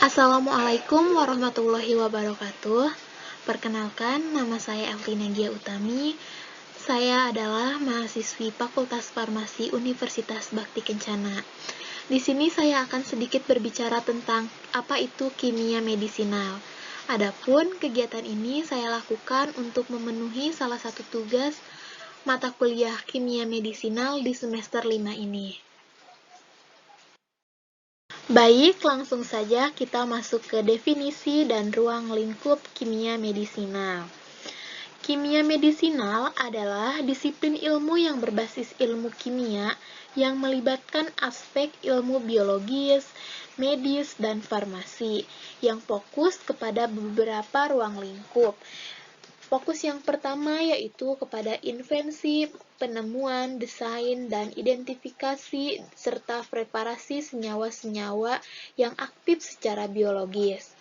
Assalamualaikum warahmatullahi wabarakatuh. Perkenalkan, nama saya Elvina Gia Utami. Saya adalah mahasiswi Fakultas Farmasi Universitas Bakti Kencana. Di sini saya akan sedikit berbicara tentang apa itu kimia medisinal. Adapun kegiatan ini saya lakukan untuk memenuhi salah satu tugas mata kuliah kimia medisinal di semester 5 ini. Baik, langsung saja kita masuk ke definisi dan ruang lingkup kimia medisinal. Kimia medisinal adalah disiplin ilmu yang berbasis ilmu kimia yang melibatkan aspek ilmu biologis, medis, dan farmasi yang fokus kepada beberapa ruang lingkup. Fokus yang pertama yaitu kepada invensi, penemuan, desain, dan identifikasi serta preparasi senyawa-senyawa yang aktif secara biologis.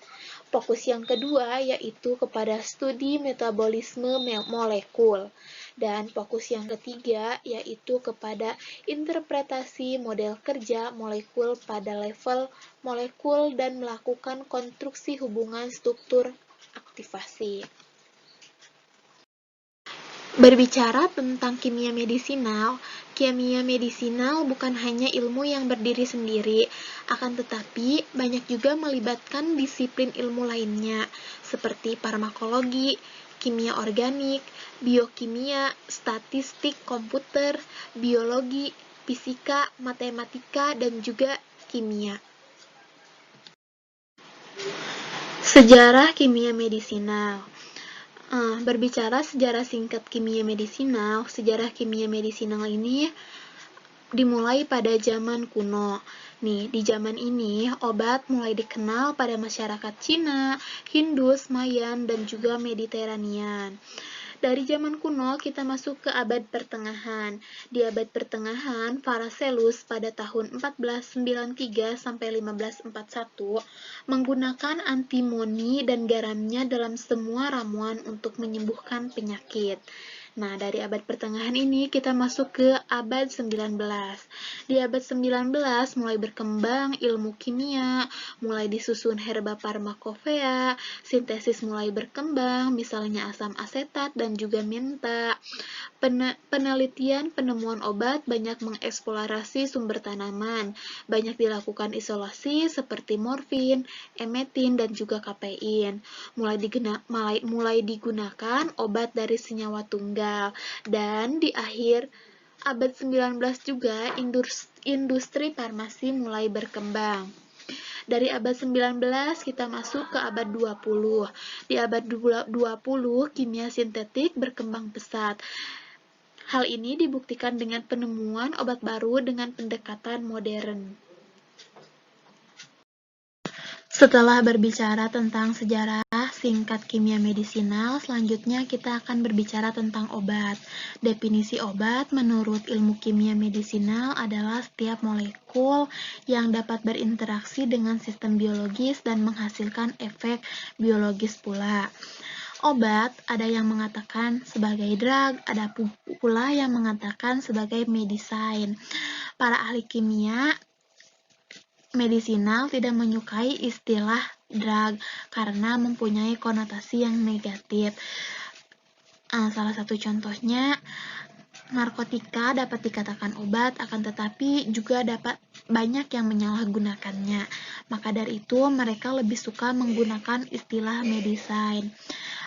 Fokus yang kedua yaitu kepada studi metabolisme molekul. Dan fokus yang ketiga yaitu kepada interpretasi model kerja molekul pada level molekul dan melakukan konstruksi hubungan struktur aktivasi. Berbicara tentang kimia medisinal bukan hanya ilmu yang berdiri sendiri, akan tetapi banyak juga melibatkan disiplin ilmu lainnya, seperti farmakologi, kimia organik, biokimia, statistik komputer, biologi, fisika, matematika, dan juga kimia. Sejarah kimia medisinal. Berbicara sejarah singkat kimia medisinal ini dimulai pada zaman kuno. Di zaman ini obat mulai dikenal pada masyarakat Cina, Hindus, Mayan, dan juga Mediterranean. Dari zaman kuno kita masuk ke abad pertengahan. Di abad pertengahan, Paracelsus pada tahun 1493 sampai 1541 menggunakan antimoni dan garamnya dalam semua ramuan untuk menyembuhkan penyakit. Dari abad pertengahan ini kita masuk ke abad 19. Di abad 19 mulai berkembang ilmu kimia, mulai disusun herba farmakovea, sintesis mulai berkembang, misalnya asam asetat dan juga menta. Penelitian penemuan obat banyak mengeksplorasi sumber tanaman, banyak dilakukan isolasi seperti morfin, emetin, dan juga kafein. Mulai digunakan obat dari senyawa tunggal, dan di akhir abad 19 juga industri farmasi mulai berkembang. Dari abad 19 kita masuk ke abad 20. Di abad 20 kimia sintetik berkembang pesat. Hal ini dibuktikan dengan penemuan obat baru dengan pendekatan modern. Setelah berbicara tentang sejarah singkat kimia medisinal, selanjutnya kita akan berbicara tentang obat. Definisi obat menurut ilmu kimia medisinal adalah setiap molekul yang dapat berinteraksi dengan sistem biologis dan menghasilkan efek biologis pula. Obat ada yang mengatakan sebagai drug, ada pula yang mengatakan sebagai medicine. Para ahli kimia medisinal tidak menyukai istilah drug karena mempunyai konotasi yang negatif. Salah satu contohnya, narkotika dapat dikatakan obat, akan tetapi juga dapat banyak yang menyalahgunakannya. Maka dari itu, mereka lebih suka menggunakan istilah medicine.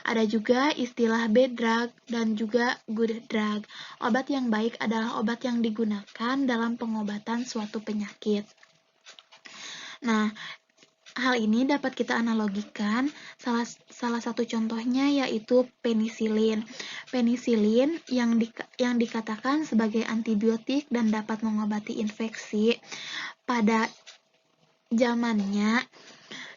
Ada juga istilah bad drug dan juga good drug. Obat yang baik adalah obat yang digunakan dalam pengobatan suatu penyakit. Hal ini dapat kita analogikan, salah satu contohnya yaitu penisilin. Penisilin yang dikatakan sebagai antibiotik dan dapat mengobati infeksi, pada zamannya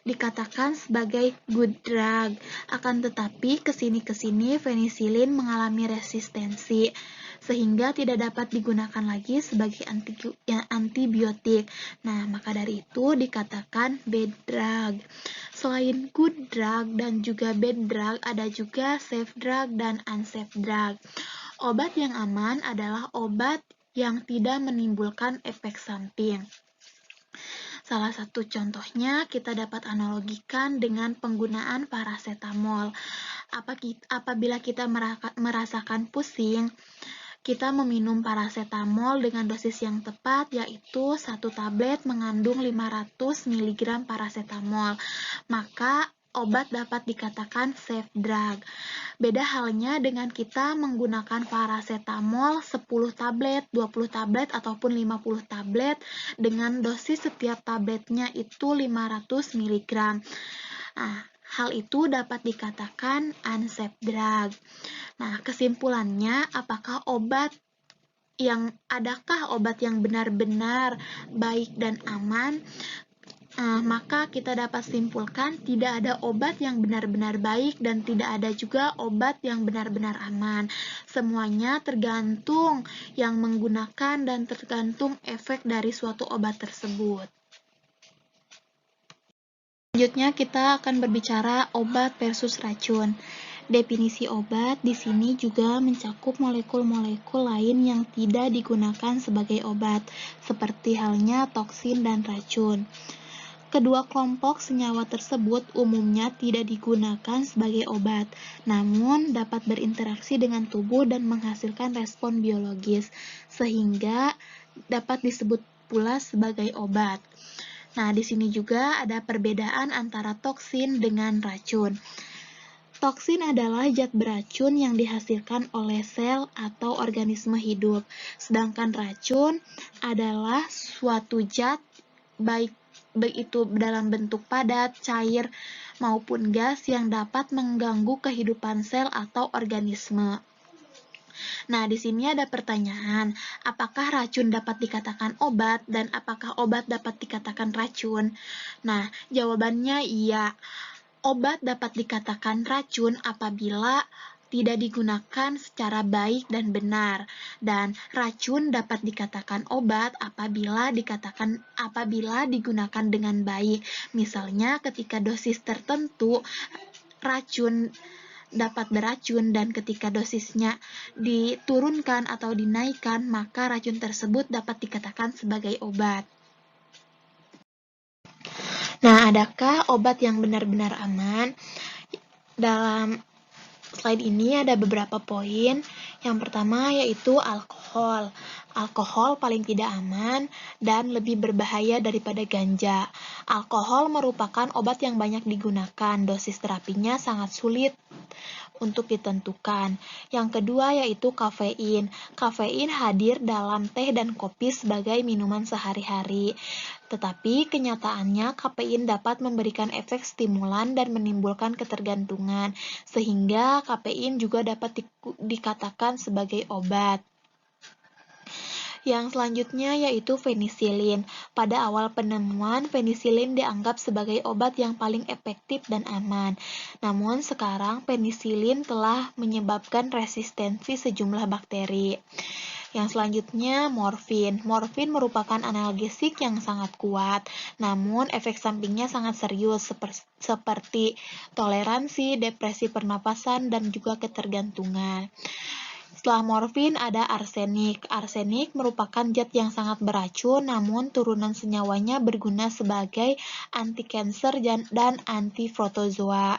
dikatakan sebagai good drug. Akan tetapi kesini penisilin mengalami resistensi, sehingga tidak dapat digunakan lagi sebagai antibiotik. Maka dari itu dikatakan bad drug. Selain good drug dan juga bad drug, ada juga safe drug dan unsafe drug. Obat yang aman adalah obat yang tidak menimbulkan efek samping. Salah satu contohnya kita dapat analogikan dengan penggunaan parasetamol. Apabila kita merasakan pusing, kita meminum parasetamol dengan dosis yang tepat, yaitu 1 tablet mengandung 500 mg parasetamol. Maka obat dapat dikatakan safe drug. Beda halnya dengan kita menggunakan parasetamol 10 tablet, 20 tablet, ataupun 50 tablet dengan dosis setiap tabletnya itu 500 mg. Nah, hal itu dapat dikatakan unsafe drug. Nah, kesimpulannya, adakah obat yang benar-benar baik dan aman? Maka kita dapat simpulkan tidak ada obat yang benar-benar baik dan tidak ada juga obat yang benar-benar aman. Semuanya tergantung yang menggunakan dan tergantung efek dari suatu obat tersebut. Selanjutnya kita akan berbicara obat versus racun. Definisi obat di sini juga mencakup molekul-molekul lain yang tidak digunakan sebagai obat, seperti halnya toksin dan racun. Kedua kelompok senyawa tersebut umumnya tidak digunakan sebagai obat, namun dapat berinteraksi dengan tubuh dan menghasilkan respon biologis, sehingga dapat disebut pula sebagai obat. Nah, di sini juga ada perbedaan antara toksin dengan racun. Toksin adalah zat beracun yang dihasilkan oleh sel atau organisme hidup, sedangkan racun adalah suatu zat baik itu dalam bentuk padat, cair, maupun gas yang dapat mengganggu kehidupan sel atau organisme. Nah, di sini ada pertanyaan, apakah racun dapat dikatakan obat dan apakah obat dapat dikatakan racun? Nah, jawabannya iya. Obat dapat dikatakan racun apabila tidak digunakan secara baik dan benar, dan racun dapat dikatakan obat apabila digunakan dengan baik. Misalnya ketika dosis tertentu racun dapat beracun dan ketika dosisnya diturunkan atau dinaikkan, maka racun tersebut dapat dikatakan sebagai obat. Nah, adakah obat yang benar-benar aman? Dalam slide ini ada beberapa poin. Yang pertama yaitu alkohol. Alkohol paling tidak aman dan lebih berbahaya daripada ganja. Alkohol merupakan obat yang banyak digunakan. Dosis terapinya sangat sulit untuk ditentukan. Yang kedua yaitu kafein. Kafein hadir dalam teh dan kopi sebagai minuman sehari-hari. Tetapi kenyataannya kafein dapat memberikan efek stimulan dan menimbulkan ketergantungan, sehingga kafein juga dapat dikatakan sebagai obat. Yang selanjutnya yaitu penisilin. Pada awal penemuan, penisilin dianggap sebagai obat yang paling efektif dan aman. Namun sekarang penisilin telah menyebabkan resistensi sejumlah bakteri. Yang selanjutnya morfin. Morfin merupakan analgesik yang sangat kuat, namun efek sampingnya sangat serius seperti toleransi, depresi pernapasan, dan juga ketergantungan. Setelah morfin ada arsenik. Arsenik merupakan zat yang sangat beracun, namun turunan senyawanya berguna sebagai anti-kanker dan anti-protozoa.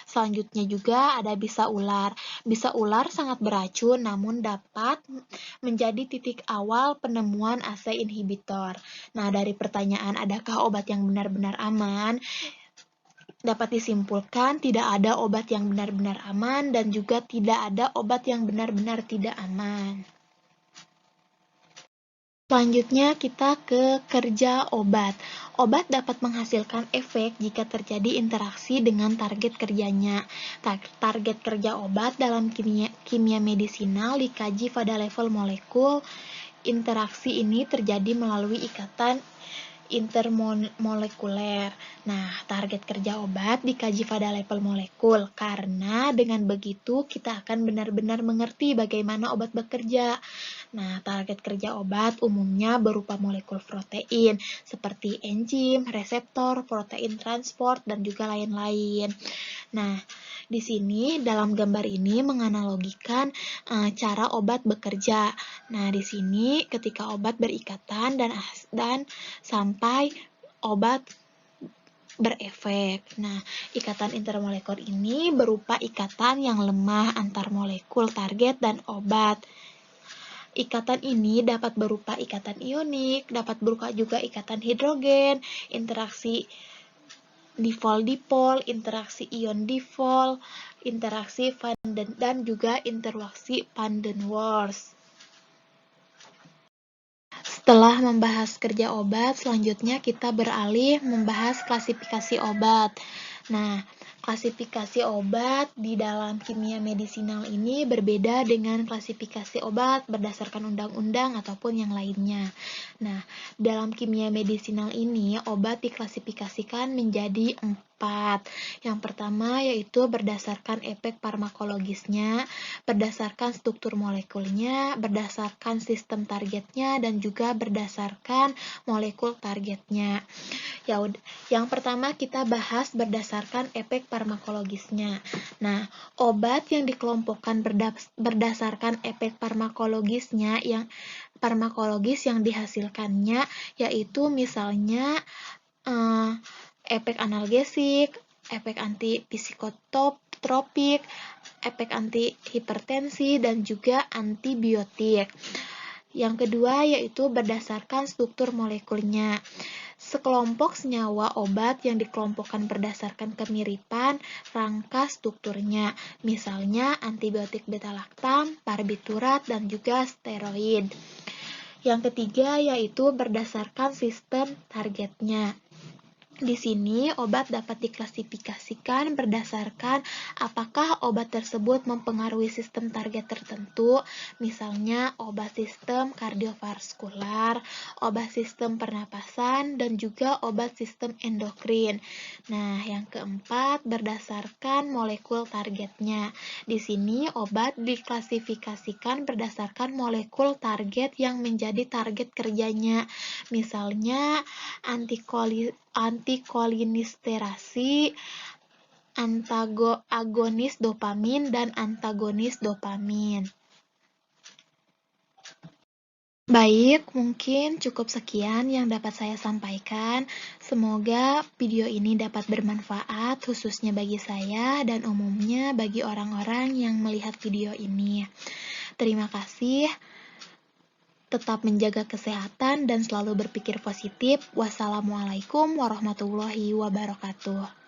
Selanjutnya juga ada bisa ular. Bisa ular sangat beracun, namun dapat menjadi titik awal penemuan ACE inhibitor. Nah, dari pertanyaan adakah obat yang benar-benar aman? Dapat disimpulkan tidak ada obat yang benar-benar aman dan juga tidak ada obat yang benar-benar tidak aman. Selanjutnya kita ke kerja obat. Obat dapat menghasilkan efek jika terjadi interaksi dengan target kerjanya. Target kerja obat dalam kimia medisinal dikaji pada level molekul. Interaksi ini terjadi melalui ikatan intermolekuler. Nah, target kerja obat dikaji pada level molekul, karena dengan begitu kita akan benar-benar mengerti bagaimana obat bekerja. Nah, target kerja obat umumnya berupa molekul protein, seperti enzim, reseptor, protein transport, dan juga lain-lain. Nah, di sini dalam gambar ini menganalogikan cara obat bekerja. Nah, di sini ketika obat berikatan dan sampai obat berefek. Nah, ikatan intermolekul ini berupa ikatan yang lemah antar molekul target dan obat. Ikatan ini dapat berupa ikatan ionik, dapat berupa juga ikatan hidrogen, interaksi dipol-dipol, interaksi ion-dipol, interaksi van den dan juga interaksi van den Waals. Setelah membahas kerja obat, selanjutnya kita beralih membahas klasifikasi obat. Nah, klasifikasi obat di dalam kimia medisinal ini berbeda dengan klasifikasi obat berdasarkan undang-undang ataupun yang lainnya. Nah, dalam kimia medisinal ini, obat diklasifikasikan menjadi 4. Yang pertama yaitu berdasarkan efek farmakologisnya, berdasarkan struktur molekulnya, berdasarkan sistem targetnya, dan juga berdasarkan molekul targetnya. Yang pertama kita bahas berdasarkan efek farmakologisnya. Nah, obat yang dikelompokkan berdasarkan efek farmakologisnya farmakologis yang dihasilkannya yaitu misalnya efek analgesik, efek antipsikotropik, efek antihipertensi, dan juga antibiotik. Yang kedua yaitu berdasarkan struktur molekulnya. Sekelompok senyawa obat yang dikelompokkan berdasarkan kemiripan rangka strukturnya, misalnya antibiotik beta-laktam, barbiturat, dan juga steroid. Yang ketiga yaitu berdasarkan sistem targetnya. Di sini, obat dapat diklasifikasikan berdasarkan apakah obat tersebut mempengaruhi sistem target tertentu, misalnya obat sistem kardiovaskular, obat sistem pernapasan, dan juga obat sistem endokrin. Nah, yang keempat, berdasarkan molekul targetnya. Di sini, obat diklasifikasikan berdasarkan molekul target yang menjadi target kerjanya, misalnya antikolinesterase, agonis dopamin, dan antagonis dopamin. Baik, mungkin cukup sekian yang dapat saya sampaikan. Semoga video ini dapat bermanfaat, khususnya bagi saya dan umumnya bagi orang-orang yang melihat video ini. Terima kasih. Tetap menjaga kesehatan dan selalu berpikir positif. Wassalamualaikum warahmatullahi wabarakatuh.